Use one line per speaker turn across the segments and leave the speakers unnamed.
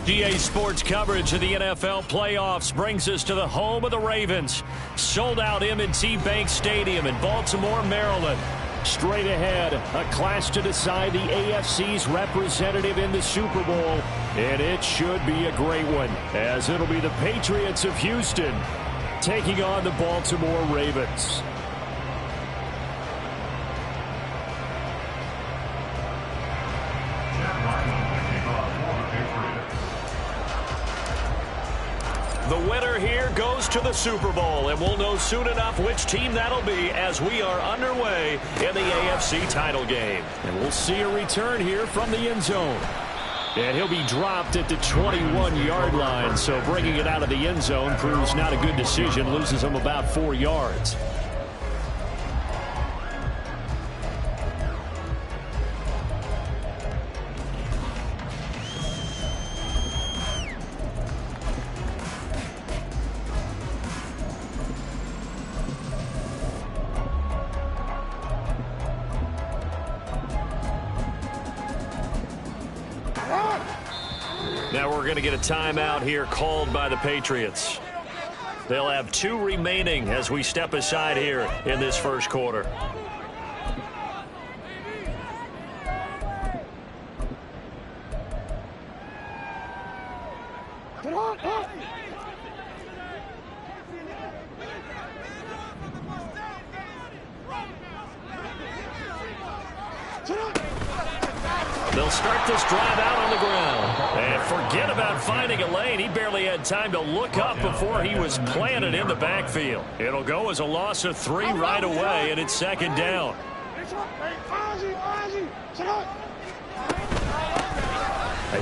GA Sports coverage of the NFL playoffs brings us to the home of the Ravens. Sold out M&T Bank Stadium in Baltimore, Maryland. Straight ahead, a clash to decide the AFC's representative in the Super Bowl. And it should be a great one, as it'll be the Patriots of Houston taking on the Baltimore Ravens. The winner here goes to the Super Bowl, and we'll know soon enough which team that'll be as we are underway in the AFC title game. And we'll see a return here from the end zone. And he'll be dropped at the 21-yard line, so bringing it out of the end zone proves not a good decision, loses him about 4 yards. Now we're going to get a timeout here called by the Patriots. They'll have 2 remaining as we step aside here in this first quarter. They'll start this drive out on the ground. And forget about finding a lane. He barely had time to look up before he was planted in the backfield. It'll go as a loss of 3 right away, and it's second down.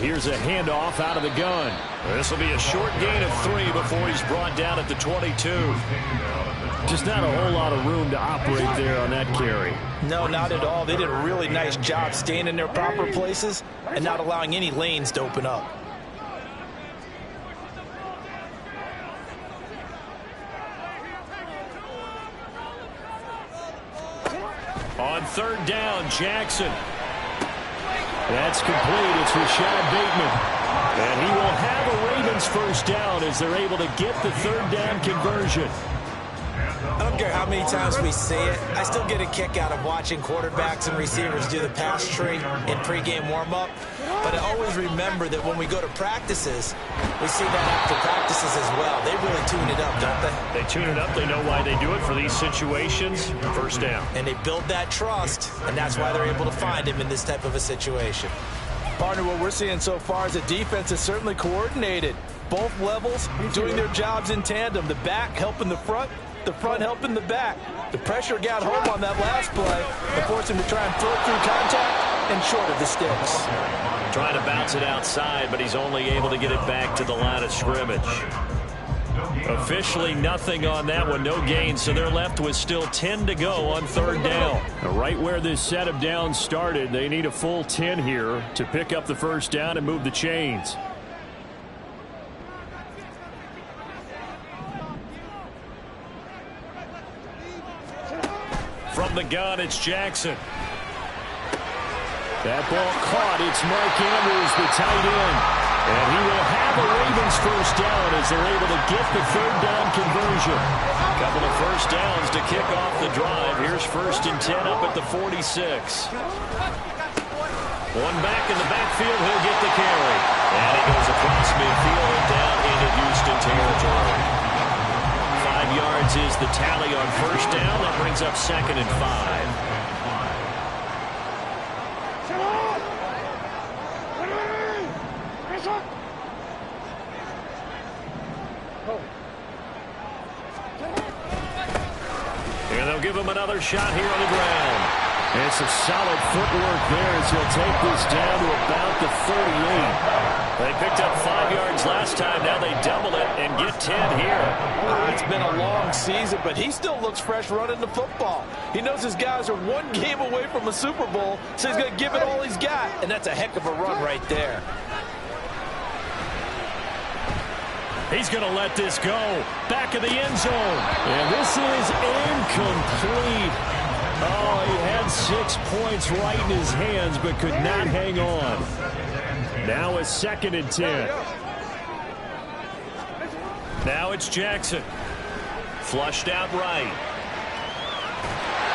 Here's a handoff out of the gun. This will be a short gain of 3 before he's brought down at the 22. Just not a whole lot of room to operate there on that carry.
No, not at all. They did a really nice job staying in their proper places and not allowing any lanes to open up.
On third down, Jackson. That's complete. It's Rashad Bateman. And he will have a Ravens first down as they're able to get the third down conversion.
I don't care how many times we see it. I still get a kick out of watching quarterbacks and receivers do the pass tree in pregame warm-up. But I always remember that when we go to practices, we see that after practices as well. They really tune it up, don't they?
They tune it up. They know why they do it for these situations. First down.
And they build that trust, and that's why they're able to find him in this type of a situation.
Partner, what we're seeing so far is the defense is certainly coordinated. Both levels doing their jobs in tandem. The back helping the front helping the back. The pressure got home on that last play and forced him to try and throw through contact and short of the sticks.
Trying to bounce it outside, but he's only able to get it back to the line of scrimmage. Officially nothing on that one, no gain, so they're left with still 10 to go on third down. Right where this set of downs started, they need a full 10 here to pick up the first down and move the chains. From the gun, it's Jackson. That ball caught. It's Mark Andrews, the tight end. And he will have a Ravens first down as they're able to get the third down conversion. A couple of first downs to kick off the drive. Here's 1st and 10 up at the 46. One back in the backfield. He'll get the carry. And he goes across midfield and down into Houston territory. 5 yards is the tally on first down. That brings up 2nd and 5. And they'll give him another shot here on the ground. And some solid footwork there as he'll take this down to about the 38. They picked up 5 yards last time. Now they double it and get 10 here.
It's been a long season, but he still looks fresh running the football. He knows his guys are 1 game away from a Super Bowl, so he's going to give it all he's got. And that's a heck of a run right there.
He's going to let this go. Back of the end zone. And this is incomplete. Oh, he had 6 points right in his hands, but could not hang on. Now a 2nd and 10. Now it's Jackson. Flushed out right.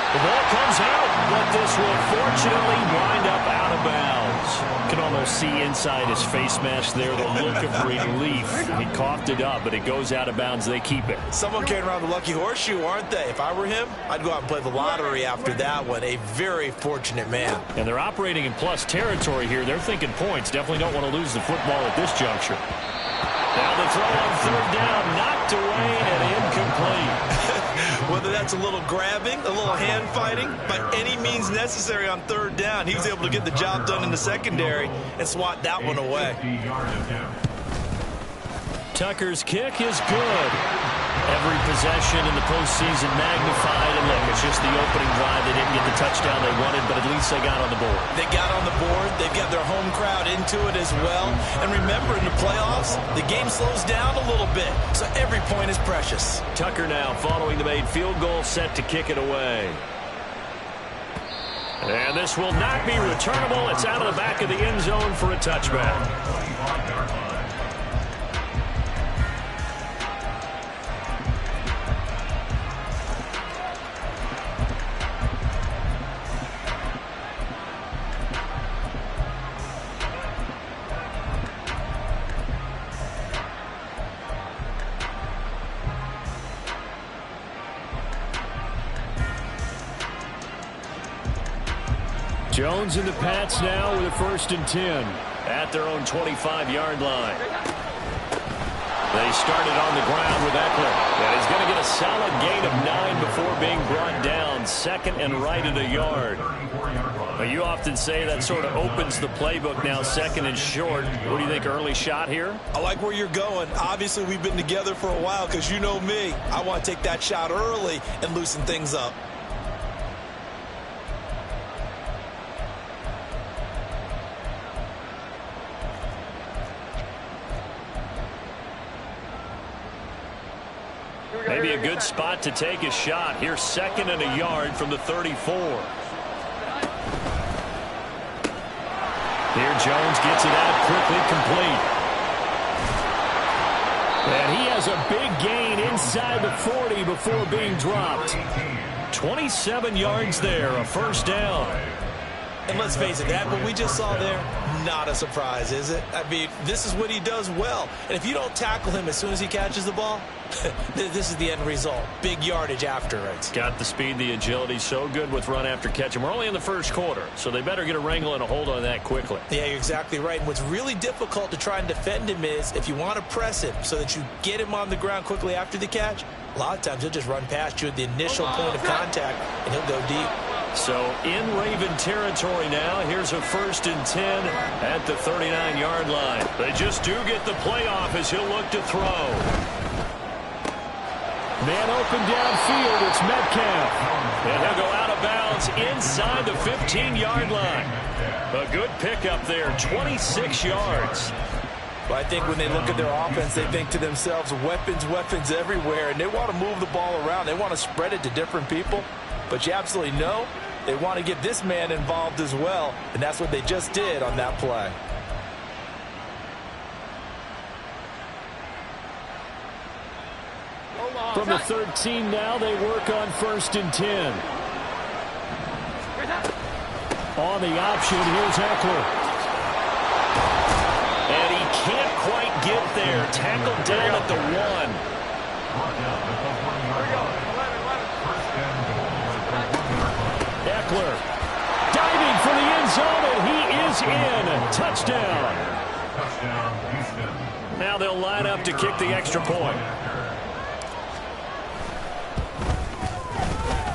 The ball comes out, but this will fortunately wind up out of bounds. You can almost see inside his face mask there the look of relief. He coughed it up, but it goes out of bounds. They keep it.
Someone carrying around the lucky horseshoe, aren't they? If I were him, I'd go out and play the lottery after that one. A very fortunate man.
And they're operating in plus territory here. They're thinking points. Definitely don't want to lose the football at this juncture. Now the throw on 3rd down, knocked away and incomplete.
Whether that's a little grabbing, a little hand fighting, by any means necessary on 3rd down, he was able to get the job done in the secondary and swat that one away.
Tucker's kick is good. Every possession in the postseason magnified, and look, it's just the opening drive. They didn't get the touchdown they wanted, but at least they got on the board.
They got on the board. They've got their home crowd into it as well. And remember, in the playoffs, the game slows down a little bit, so every point is precious.
Tucker now following the made field goal, set to kick it away. And this will not be returnable. It's out of the back of the end zone for a touchback. Jones and the Pats now with a 1st and 10 at their own 25-yard line. They started on the ground with Eckler. And he's going to get a solid gain of 9 before being brought down. 2nd and right at a yard. But you often say that sort of opens the playbook now, 2nd and short. What do you think, early shot here?
I like where you're going. Obviously, we've been together for a while because you know me. I want to take that shot early and loosen things up.
Maybe a good spot to take a shot. Here's 2nd and a yard from the 34. Here Jones gets it out quickly, complete. And he has a big gain inside the 40 before being dropped. 27 yards there, a 1st down.
And let's face it, that what we just saw there, not a surprise, is it? I mean, this is what he does well. And if you don't tackle him as soon as he catches the ball, this is the end result. Big yardage after it.
Got the speed, the agility, so good with run after catch. And we're only in the 1st quarter, so they better get a wrangle and a hold on that quickly.
Yeah, you're exactly right. And what's really difficult to try and defend him is if you want to press him so that you get him on the ground quickly after the catch, a lot of times he'll just run past you at the initial point of contact, and he'll go deep.
So in Raven territory now. Here's a 1st and 10 at the 39-yard line. They just do get the playoff as he'll look to throw. Man open downfield. It's Metcalf. And he'll go out of bounds inside the 15-yard line. A good pickup there, 26 yards.
Well, I think when they look at their offense, they think to themselves, weapons, weapons everywhere, and they want to move the ball around. They want to spread it to different people. But you absolutely know they want to get this man involved as well, and that's what they just did on that play.
From the 13 now, they work on 1st and 10. On the option, here's Eckler. And he can't quite get there. Tackled down at the 1. Eckler diving for the end zone, and he is in. Touchdown. Now they'll line up to kick the extra point.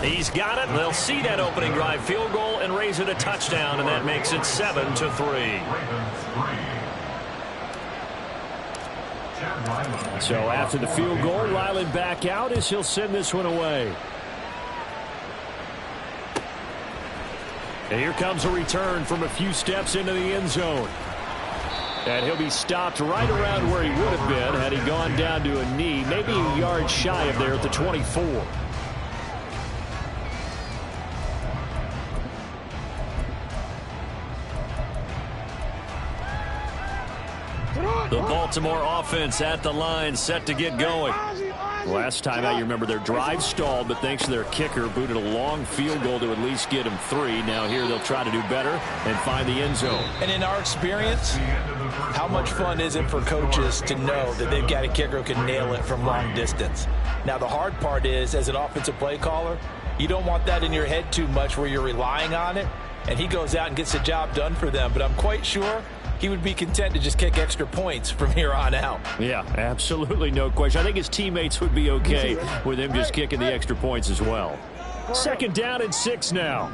He's got it. They'll see that opening drive field goal and raise it a touchdown, and that makes it 7-3. So after the field goal, Ryland back out as he'll send this one away. And here comes a return from a few steps into the end zone. And he'll be stopped right around where he would have been had he gone down to a knee, maybe a yard shy of there at the 24. The Baltimore offense at the line, set to get going. Last time out, you remember their drive stalled, but thanks to their kicker, booted a long field goal to at least get them 3. Now here they'll try to do better and find the end zone.
And in our experience, how much fun is it for coaches to know that they've got a kicker who can nail it from long distance? Now the hard part is, as an offensive play caller, you don't want that in your head too much where you're relying on it, and he goes out and gets the job done for them. But I'm quite sure he would be content to just kick extra points from here on out.
Yeah, absolutely no question. I think his teammates would be okay with him just kicking the extra points as well. 2nd down and 6 now.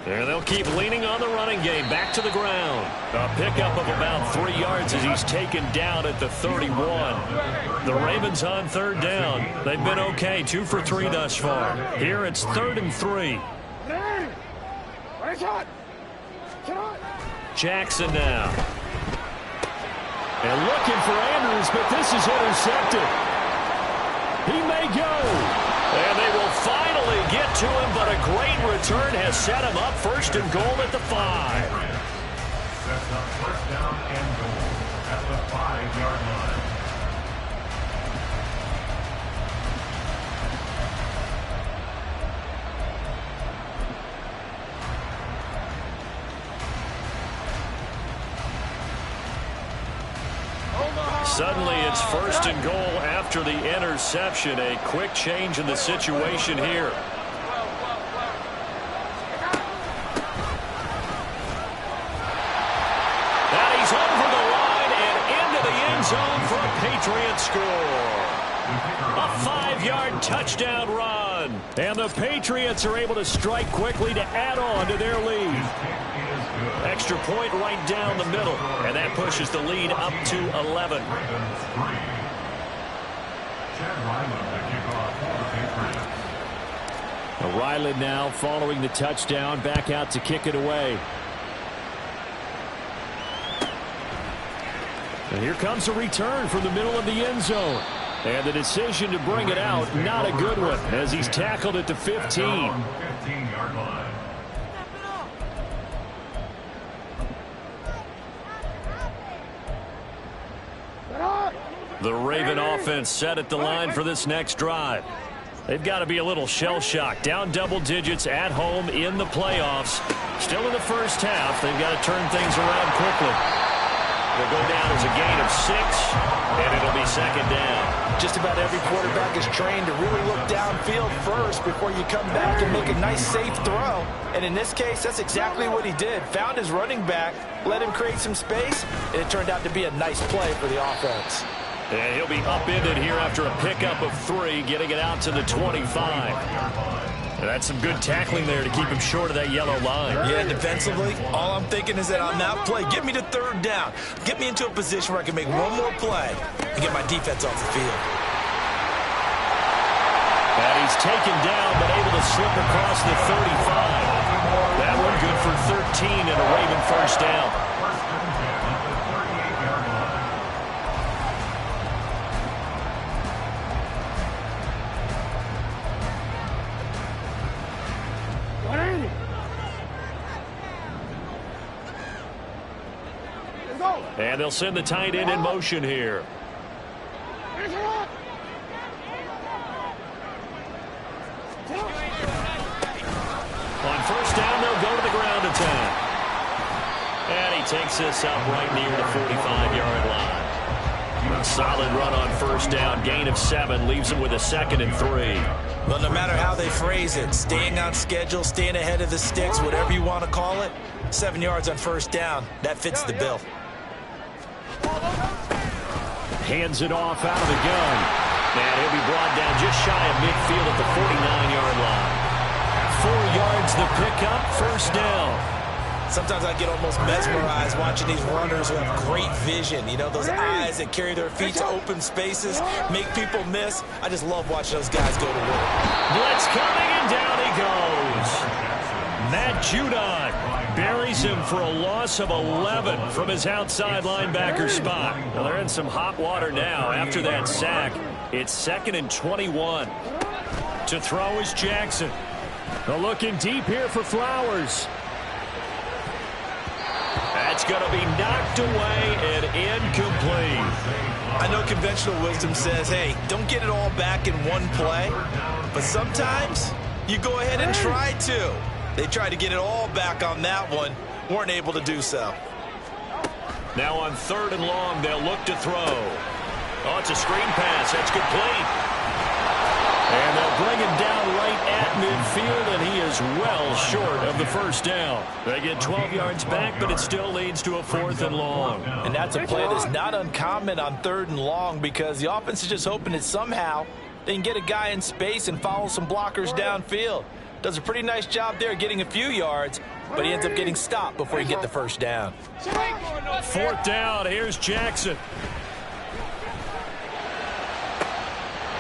And they'll keep leaning on the running game. Back to the ground. A pickup of about 3 yards as he's taken down at the 31. The Ravens on 3rd down. They've been okay, 2 for 3 thus far. Here it's 3rd and 3. Jackson now. And looking for Andrews, but this is intercepted. He may go. And they will finally get to him, but a great return has set him up 1st and goal at the 5.
Sets up 1st down and goal at the 5-yard line.
Suddenly it's 1st and goal after the interception. A quick change in the situation here. And he's over the line and into the end zone for a Patriot score. A 5-yard touchdown run. And the Patriots are able to strike quickly to add on to their lead. Extra point right down the middle, and that pushes the lead up to 11. Ryland now following the touchdown, back out to kick it away. And here comes a return from the middle of the end zone. And the decision to bring it out, not a good one, as he's tackled at the 15.
15-yard line.
The Raven offense set at the line for this next drive. They've got to be a little shell-shocked. Down double digits at home in the playoffs. Still in the first half. They've got to turn things around quickly. It'll go down as a gain of 6, and it'll be 2nd down.
Just about every quarterback is trained to really look downfield first before you come back and make a nice, safe throw. And in this case, that's exactly what he did. Found his running back, let him create some space, and it turned out to be a nice play for the offense.
And he'll be upended here after a pickup of 3, getting it out to the 25. And that's some good tackling there to keep him short of that yellow line.
Yeah, defensively, all I'm thinking is that on that play, get me to 3rd down. Get me into a position where I can make one more play and get my defense off the field.
And he's taken down, but able to slip across the 35. That one good for 13 and a Raven 1st down. And they'll send the tight end in motion here. On 1st down, they'll go to the ground attack. And he takes this up right near the 45-yard line. A solid run on 1st down, gain of 7, leaves him with a 2nd and 3.
Well, no matter how they phrase it, staying on schedule, staying ahead of the sticks, whatever you want to call it, 7 yards on 1st down, that fits the bill.
Hands it off out of the gun. And he'll be brought down just shy of midfield at the 49-yard line. 4 yards the pickup, 1st down.
Sometimes I get almost mesmerized watching these runners who have great vision. You know, those eyes that carry their feet to open spaces, make people miss. I just love watching those guys go to work.
Blitz coming, and down he goes. Matt Judon buries him for a loss of 11 from his outside linebacker spot. Well, they're in some hot water now after that sack. It's 2nd and 21. To throw is Jackson. Looking deep here for Flowers. And That's going to be knocked away and incomplete.
I know conventional wisdom says, hey, don't get it all back in one play. But sometimes you go ahead and try to. They tried to get it all back on that one. Weren't able to do so.
Now on 3rd and long, they'll look to throw. Oh, it's a screen pass. That's complete. And they'll bring him down right at midfield, and he is well short of the first down. They get 12 yards back, but it still leads to a 4th and long.
And that's a play that's not uncommon on 3rd and long because the offense is just hoping that somehow they can get a guy in space and follow some blockers downfield. Does a pretty nice job there getting a few yards, but he ends up getting stopped before he gets the first down.
4th down. Here's Jackson.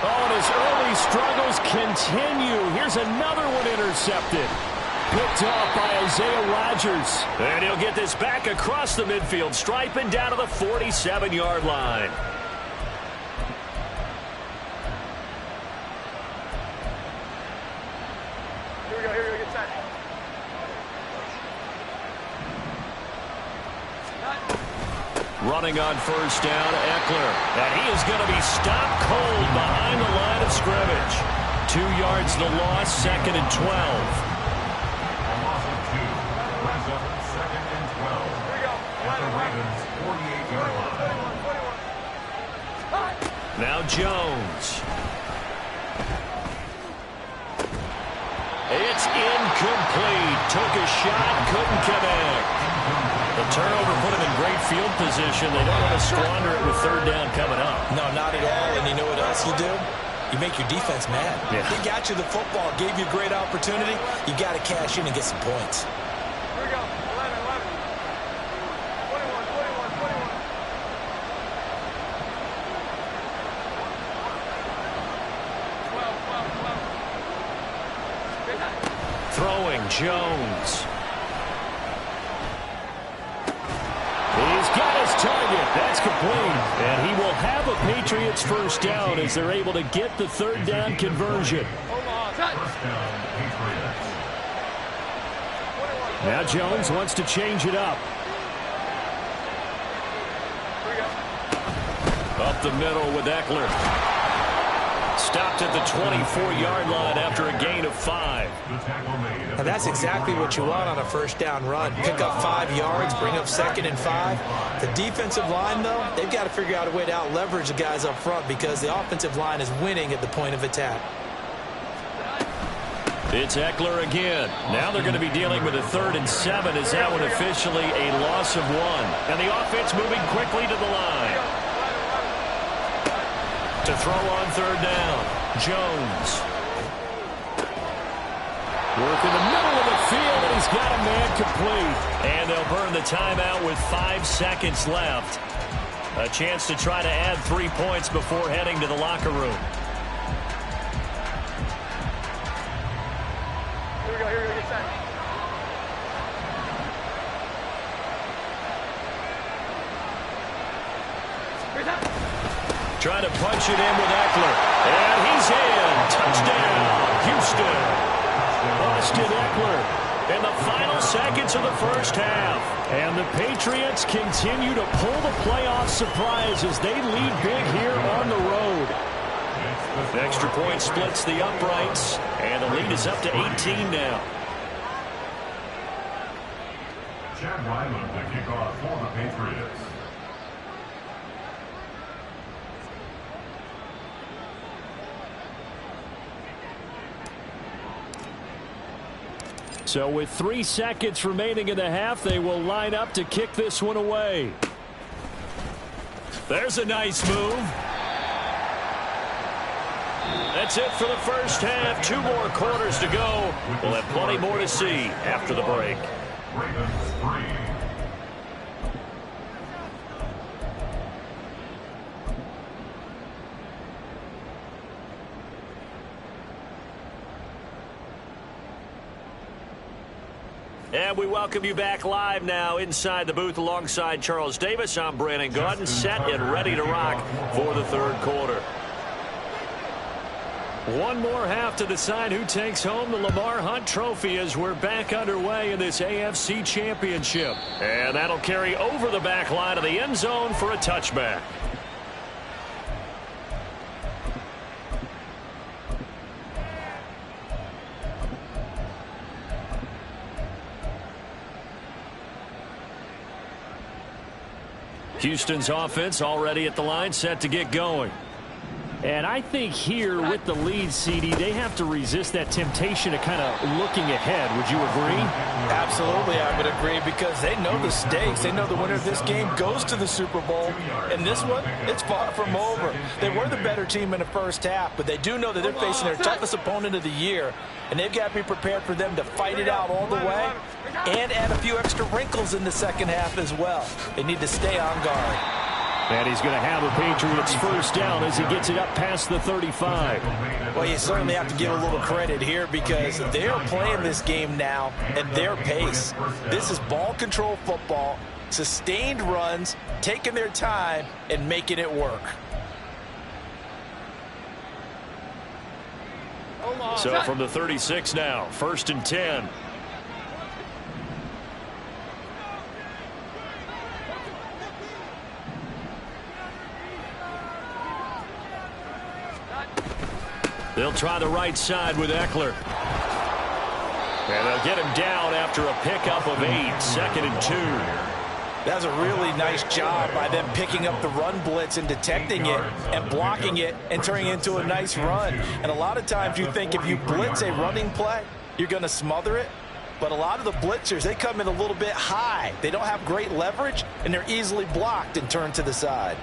Oh, and his early struggles continue. Here's another one intercepted. Picked off by Isaiah Rodgers. And he'll get this back across the midfield stripe and down to the 47-yard line.
Here we go, get set.
Running on 1st down, Eckler. And he is going to be stopped cold behind the line of scrimmage. 2 yards the loss, 2nd and 12.
A loss of 2. Brings up 2nd and 12.
Here we go.
At the Ravens' 48-yard line.
Now Jones. It's incomplete. Took a shot, couldn't connect. The turnover put him in great field position. They don't want to squander it with 3rd down coming up.
No, not at all. And you know what else you do? You make your defense mad.
Yeah.
They got you the football, gave you a great opportunity. You got to cash in and get some points.
Here we go. 11, 21, 21.
Throwing Jones. He's got his target. That's complete. And he will have a Patriots first down as they're able to get the 3rd down conversion.
First down, Patriots.
Now Jones wants to change it up. Up the middle with Eckler. Stopped at the 24-yard line after a gain of 5.
The tackle made.
Now that's exactly what you want on a 1st down run. Pick up 5 yards, bring up 2nd and 5. The defensive line, though, they've got to figure out a way to out-leverage the guys up front because the offensive line is winning at the point of attack.
It's Eckler again. Now they're going to be dealing with a 3rd and 7 as that one officially a loss of 1. And the offense moving quickly to the line. To throw on 3rd down, Jones. Work in the middle of the field, and he's got a man complete. And they'll burn the timeout with 5 seconds left. A chance to try to add 3 points before heading to the locker room.
Here we go, get set.
Trying to punch it in with Eckler. And he's in. Touchdown, Houston. Austin Eckler in the final seconds of the first half. And the Patriots continue to pull the playoff surprise as they lead big here on the road. The extra point splits the uprights, and the lead is up to 18 now.
Chad Ryland to kick off for the Patriots.
So with 3 seconds remaining in the half, they will line up to kick this one away. There's a nice move. That's it for the first half. 2 more quarters to go. We'll have plenty more to see after the break.
Ravens 3.
And we welcome you back live now inside the booth alongside Charles Davis. I'm Brandon Gaudin, set and ready to rock for the 3rd quarter. One more half to decide who takes home the Lamar Hunt Trophy as we're back underway in this AFC Championship. And that'll carry over the back line of the end zone for a touchback. Houston's offense already at the line, set to get going.
And I think here with the lead, CD, they have to resist that temptation of kind of looking ahead. Would you agree?
Absolutely, I would agree, because they know the stakes. They know the winner of this game goes to the Super Bowl. And this one, it's far from over. They were the better team in the first half, but they do know that they're facing their toughest opponent of the year. And they've got to be prepared for them to fight it out all the way and add a few extra wrinkles in the second half as well. They need to stay on guard.
And he's going to have the Patriots first down as he gets it up past the 35.
Well, you certainly have to give a little credit here because they're playing this game now at their pace. This is ball control football, sustained runs, taking their time, and making it work.
So from the 36 now, 1st and 10. They'll try the right side with Eckler. And they'll get him down after a pickup of 8, 2nd and 2.
That's a really nice job by them picking up the run blitz and detecting it and blocking it and turning it into a nice run. And a lot of times you think if you blitz a running play, you're going to smother it. But a lot of the blitzers, they come in a little bit high. They don't have great leverage, and they're easily blocked and turned to the side.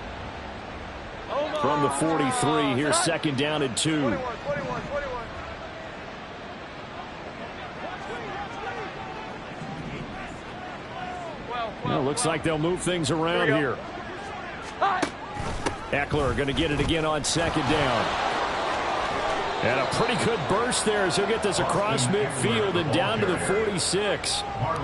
From the 43, here's 2nd down and 2.
21.
Well, looks like they'll move things around here. Eckler going to get it again on 2nd down. And a pretty good burst there as he'll get this across midfield and down to the 46.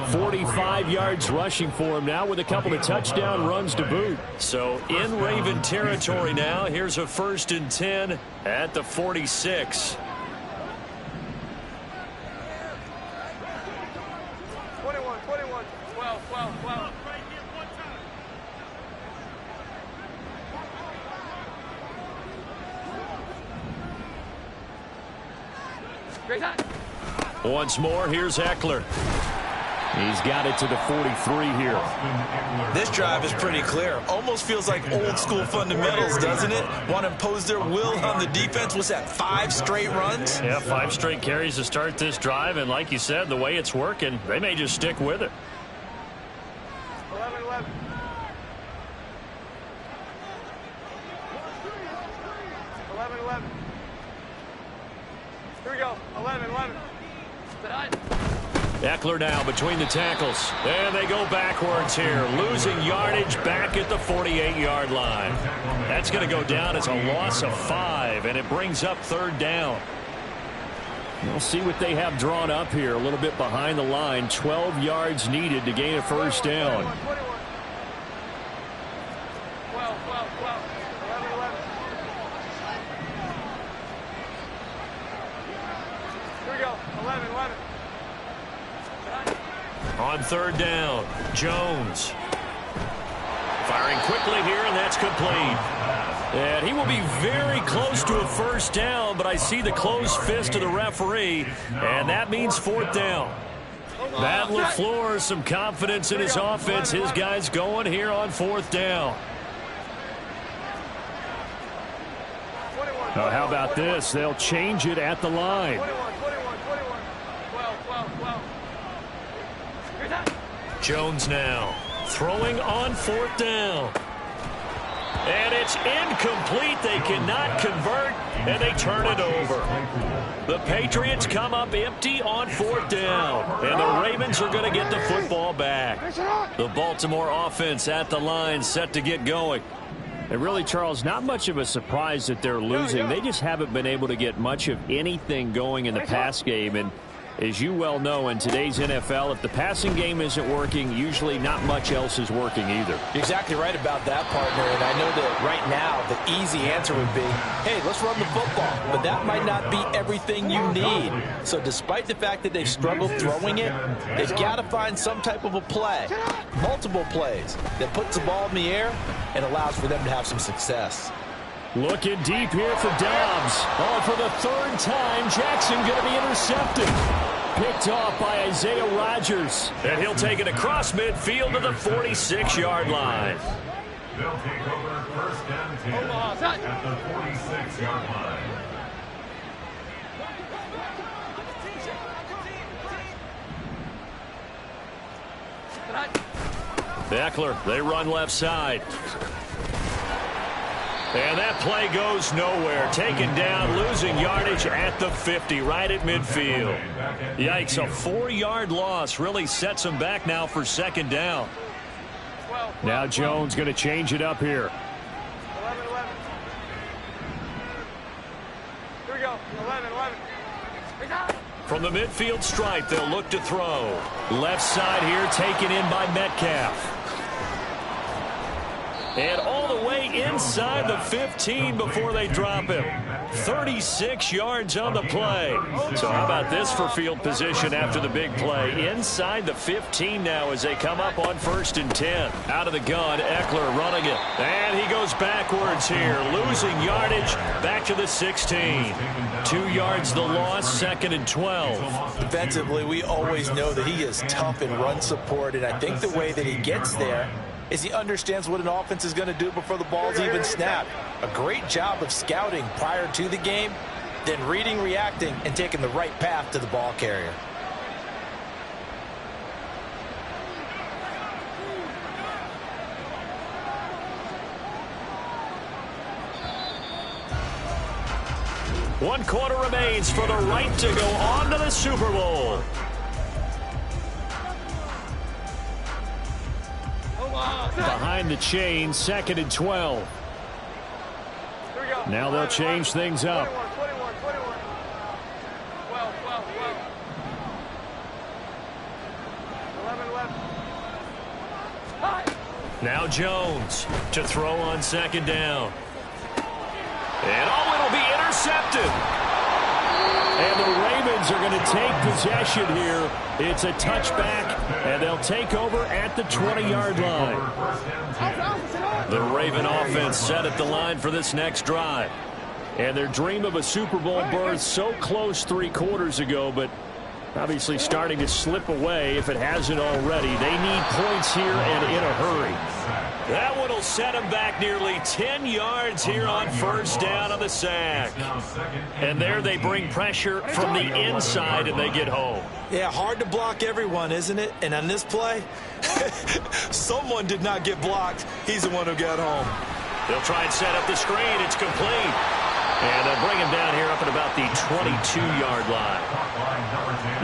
45 yards rushing for him now with a couple of touchdown runs to boot.
So in Raven territory now. Here's a 1st and 10 at the 46.
21. 12.
Once more, here's Eckler.
He's got it to the 43 here.
This drive is pretty clear. Almost feels like old school fundamentals, doesn't it? Want to impose their will on the defense. What's that, 5 straight runs?
Yeah, 5 straight carries to start this drive. And like you said, the way it's working, they may just stick with it.
11. 11. Here we go. 11.
Eckler now between the tackles. And they go backwards here. Losing yardage back at the 48-yard line. That's going to go down as a loss of 5, and it brings up 3rd down.
We'll see what they have drawn up here. A little bit behind the line. 12 yards needed to gain a first down.
12. 11. Here we go. 11.
On 3rd down, Jones. Firing quickly here, and that's complete. And he will be very close to a first down, but I see the closed fist of the referee, and that means 4th down. Matt LaFleur, some confidence in his offense. His guys going here on 4th down.
Now, how about this? They'll change it at the line.
12.
Jones now throwing on 4th down. And it's incomplete. They cannot convert, and they turn it over. The Patriots come up empty on 4th down, and the Ravens are going to get the football back. The Baltimore offense at the line, set to get going.
And really, Charles, not much of a surprise that they're losing. They just haven't been able to get much of anything going in the pass game. And As you well know, in today's NFL, if the passing game isn't working, usually not much else is working either.
You're exactly right about that, partner. And I know that right now the easy answer would be, hey, let's run the football. But that might not be everything you need. So despite the fact that they've struggled throwing it, they've got to find some type of a play, multiple plays, that puts the ball in the air and allows for them to have some success.
Looking deep here for Dobbs. Oh, for the third time, Jackson going to be intercepted. Picked off by Isaiah Rodgers. And he'll take it across midfield to the 46-yard line.
They'll take over first and 10 at the 46-yard line.
Eckler, they run left side. And that play goes nowhere. Taken down, losing yardage at the 50, right at midfield. Yikes, a 4-yard loss really sets them back now for second down.
Now Jones going to change it up here.
11. Here we go. 11.
From the midfield stripe, they'll look to throw. Left side here, taken in by Metcalf. And all the way inside the 15 before they drop him. 36 yards on the play. So how about this for field position after the big play? Inside the 15 now as they come up on 1st and 10. Out of the gun, Eckler running it. And he goes backwards here, losing yardage back to the 16. 2 yards the loss, 2nd and 12.
Defensively, we always know that he is tough in run support, and I think the way that he gets there is he understands what an offense is going to do before the ball's even snapped. A great job of scouting prior to the game, then reading, reacting, and taking the right path to the ball carrier.
One quarter remains for the right to go on to the Super Bowl.
Behind the chain, 2nd and 12. Now they'll change things up.
21. 12. 11.
Now Jones to throw on 2nd down. And it'll be intercepted. And the Ravens are going to take possession here. It's a touchback, and they'll take over at the 20-yard line. The Raven offense set at the line for this next drive. And their dream of a Super Bowl berth so close 3 quarters ago, but obviously starting to slip away if it hasn't already. They need points here and in a hurry. That one will set them back nearly 10 yards here on 1st down on the sack. And there they bring pressure from the inside and they get home.
Yeah, hard to block everyone, isn't it? And on this play, someone did not get blocked. He's the one who got home.
They'll try and set up the screen. It's complete. And they'll bring him down here up at about the 22-yard line.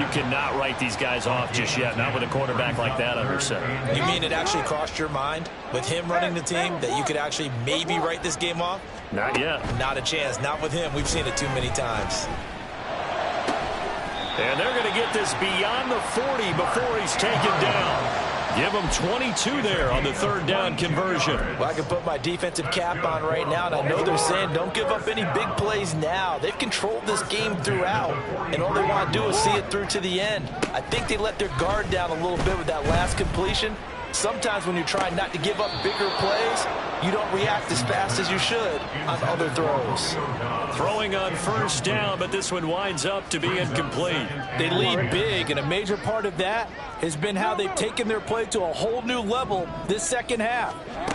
You cannot write these guys off just yet, not with a quarterback like that under center.
You mean it actually crossed your mind with him running the team that you could actually maybe write this game off?
Not yet.
Not a chance. Not with him. We've seen it too many times.
And they're going to get this beyond the 40 before he's taken down. Give them 22 there on the 3rd down conversion.
Well, I can put my defensive cap on right now, and I know they're saying don't give up any big plays now. They've controlled this game throughout, and all they want to do is see it through to the end. I think they let their guard down a little bit with that last completion. Sometimes when you're trying not to give up bigger plays, you don't react as fast as you should on other throws.
Throwing on 1st down, but this one winds up to be incomplete.
They lead big, and a major part of that has been how they've taken their play to a whole new level this second half.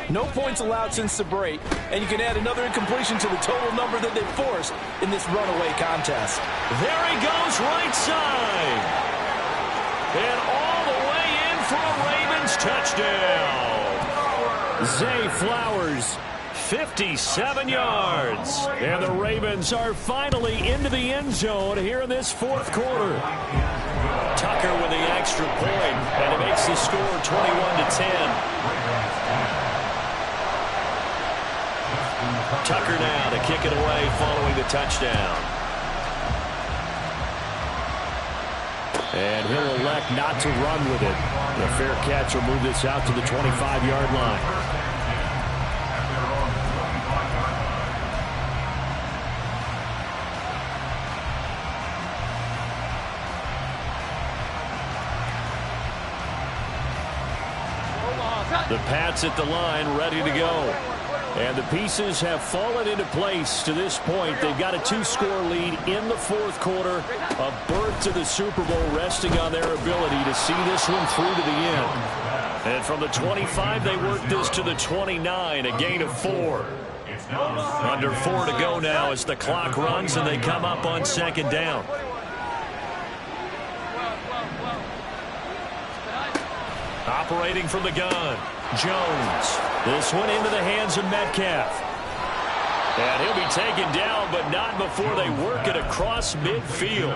No points allowed since the break, and you can add another incompletion to the total number that they've forced in this runaway contest.
There he goes, right side. And all the way in for a Ravens touchdown. Zay Flowers, 57 yards. And the Ravens are finally into the end zone here in this 4th quarter. Tucker with the extra point, and it makes the score 21-10. Tucker now to kick it away following the touchdown.
And he'll elect not to run with it. The fair catch will move this out to the 25-yard line. The Pats at the line, ready to go. And the pieces have fallen into place to this point. They've got a 2-score lead in the fourth quarter. A berth to the Super Bowl resting on their ability to see this one through to the end. And from the 25, they work this to the 29, a gain of 4. Under 4 to go now as the clock runs and they come up on second down. Operating from the gun, Jones. This one into the hands of Metcalf. And he'll be taken down, but not before they work it across midfield.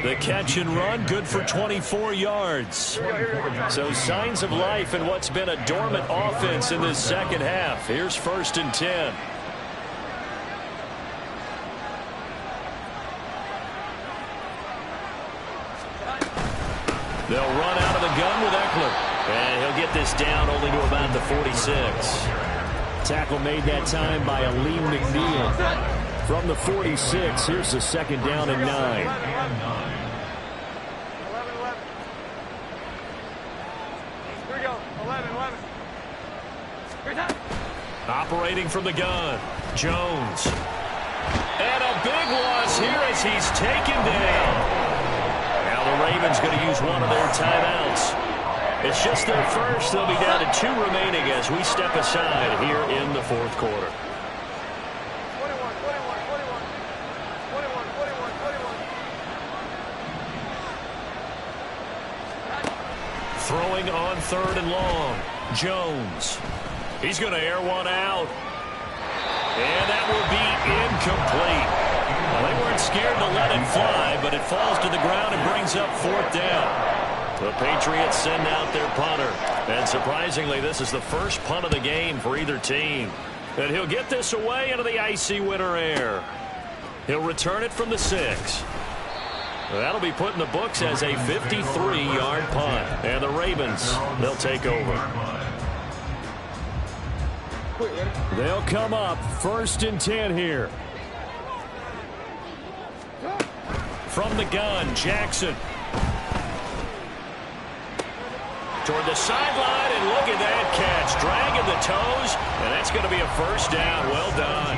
The catch and run, good for 24 yards. So signs of life in what's been a dormant offense in this second half. Here's 1st and 10. They'll run out of the gun with Eckler. And he'll get this down only to about the 46. Tackle made that time by Aleem McNeil. From the 46, here's the second down and 9.
11-11. Here we go. 11-11.
Operating from the gun, Jones. And a big loss here as he's taken down. Now the Ravens going to use one of their timeouts. It's just their first. They'll be down to 2 remaining as we step aside here in the fourth quarter.
21.
Throwing on 3rd and long, Jones. He's going to air one out. And that will be incomplete. Well, they weren't scared to let it fly, but it falls to the ground and brings up 4th down. The Patriots send out their punter. And surprisingly, this is the first punt of the game for either team. And he'll get this away into the icy winter air. He'll return it from the 6. That'll be put in the books as a 53-yard punt. And the Ravens, they'll take over. They'll come up 1st and 10 here. From the gun, Jackson. Toward the sideline, and look at that catch. Dragging the toes, and that's going to be a 1st down. Well done.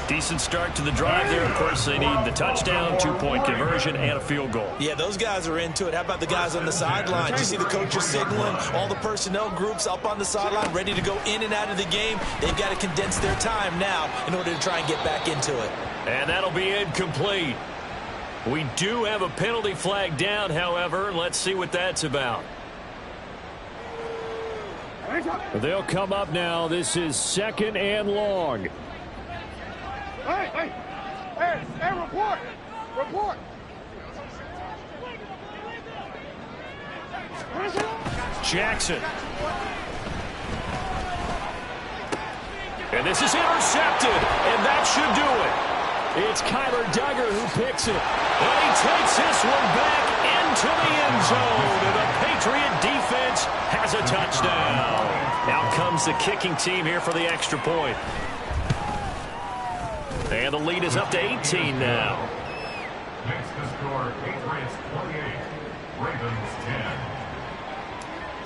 Decent start to the drive there. Of course, they need the touchdown, 2-point conversion, and a field goal.
Yeah, those guys are into it. How about the guys on the sideline? You see the coaches signaling, all the personnel groups up on the sideline, ready to go in and out of the game. They've got to condense their time now in order to try and get back into it.
And that'll be incomplete. We do have a penalty flag down, however. Let's see what that's about. They'll come up now. This is 2nd and long.
Hey, report.
Jackson. And this is intercepted, and that should do it. It's Kyler Duggar who picks it. And he takes this one back into the end zone. And the Patriot defense has a touchdown. Out comes the kicking team here for the extra point. And the lead is up to 18 now.
Makes the score Patriots 28, Ravens 10.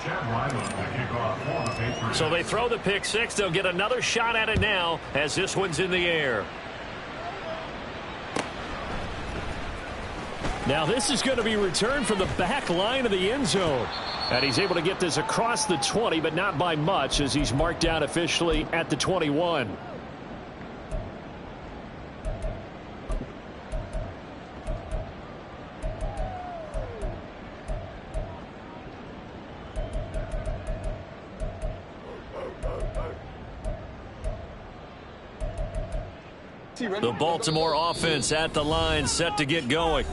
Chad Ryland to kick off for the Patriots.
So they throw the pick 6. They'll get another shot at it now as this one's in the air. Now this is going to be returned from the back line of the end zone. And he's able to get this across the 20, but not by much as he's marked down officially at the 21. The Baltimore offense at the line, set to get going.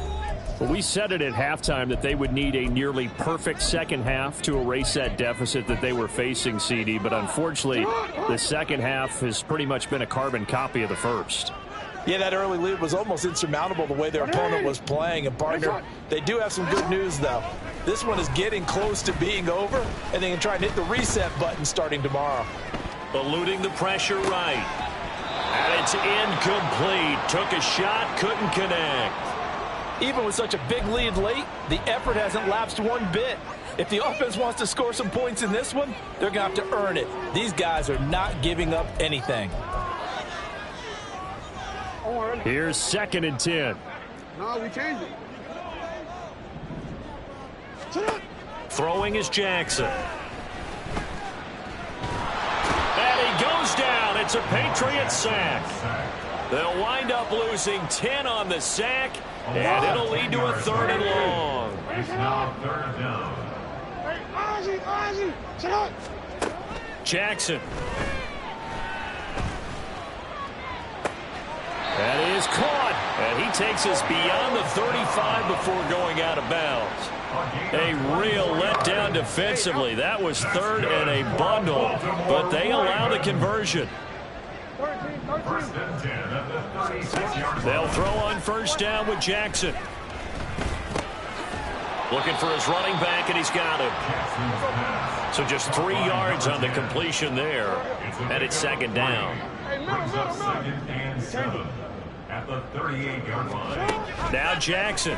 Well, we said it at halftime that they would need a nearly perfect second half to erase that deficit that they were facing, CD. But unfortunately, the second half has pretty much been a carbon copy of the first.
Yeah, that early lead was almost insurmountable the way their opponent was playing. And, partner, they do have some good news, though. This one is getting close to being over, and they can try and hit the reset button starting tomorrow.
Eluding the pressure right. And it's incomplete. Took a shot, couldn't connect.
Even with such a big lead late, the effort hasn't lapsed one bit. If the offense wants to score some points in this one, they're going to have to earn it. These guys are not giving up anything.
Here's 2nd and 10.
No, we changed it.
Throwing is Jackson. And he goes down. It's a Patriot sack. They'll wind up losing 10 on the sack, and it'll lead to a 3rd and long.
It's now 3rd down.
Hey, Ozzie, shut up.
Jackson. That is caught, and he takes us beyond the 35 before going out of bounds. A real letdown defensively. That was 3rd and a bundle, but they allow the conversion.
1st and 10 at the 36-yard line.
They'll throw on 1st down with Jackson. Looking for his running back, and he's got him. So just 3 yards on the completion there, and it's 2nd down.
Brings up 2nd and 7 at the 38-yard line.
Now Jackson.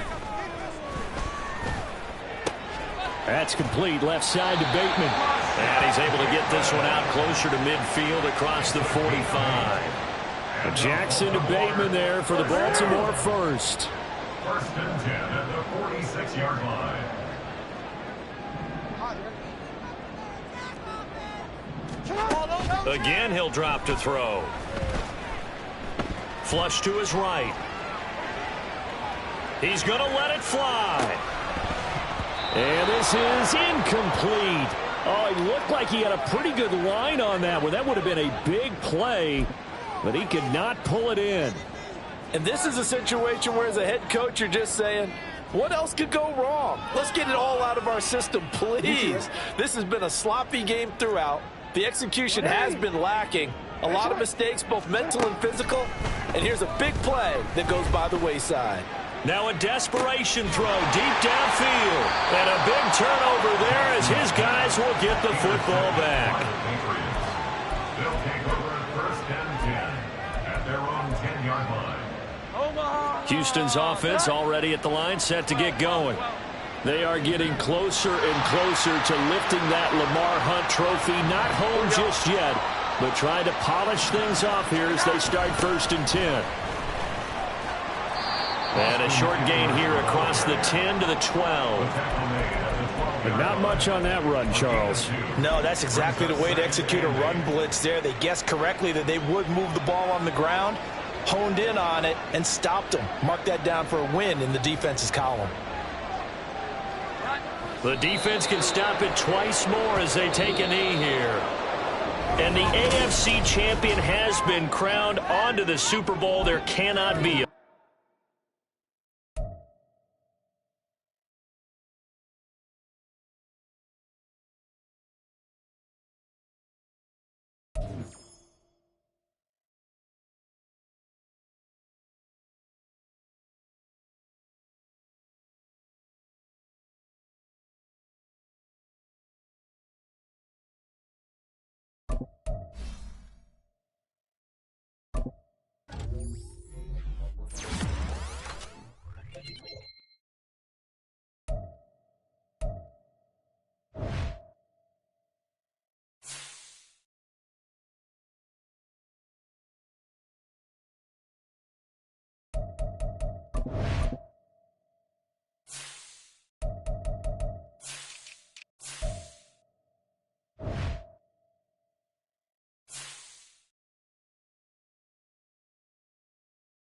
That's complete, left side to Bateman.
And he's able to get this one out closer to midfield across the 45.
Jackson to Bateman there for the Baltimore 1st.
1st and 10 at the 46-yard line.
Again, he'll drop to throw. Flush to his right. He's going to let it fly.
And this is incomplete. Oh, he looked like he had a pretty good line on that one. That would have been a big play, but he could not pull it in.
And this is a situation where, as a head coach, you're just saying, what else could go wrong? Let's get it all out of our system, please. This has been a sloppy game throughout. The execution has been lacking. A lot of mistakes, both mental and physical. And here's a big play that goes by the wayside.
Now a desperation throw deep downfield. And a big turnover there as his guys will get the football back.
They'll take over at 1st and 10 at their own 10-yard line.
Houston's offense already at the line, set to get going.
They are getting closer and closer to lifting that Lamar Hunt trophy. Not home just yet, but trying to polish things off here as they start 1st and 10.
And a short gain here across the 10 to the 12.
But not much on that run, Charles.
No, that's exactly the way to execute a run blitz there. They guessed correctly that they would move the ball on the ground, honed in on it, and stopped them. Mark that down for a win in the defense's column.
The defense can stop it twice more as they take a knee here. And the AFC champion has been crowned. On to the Super Bowl. There cannot be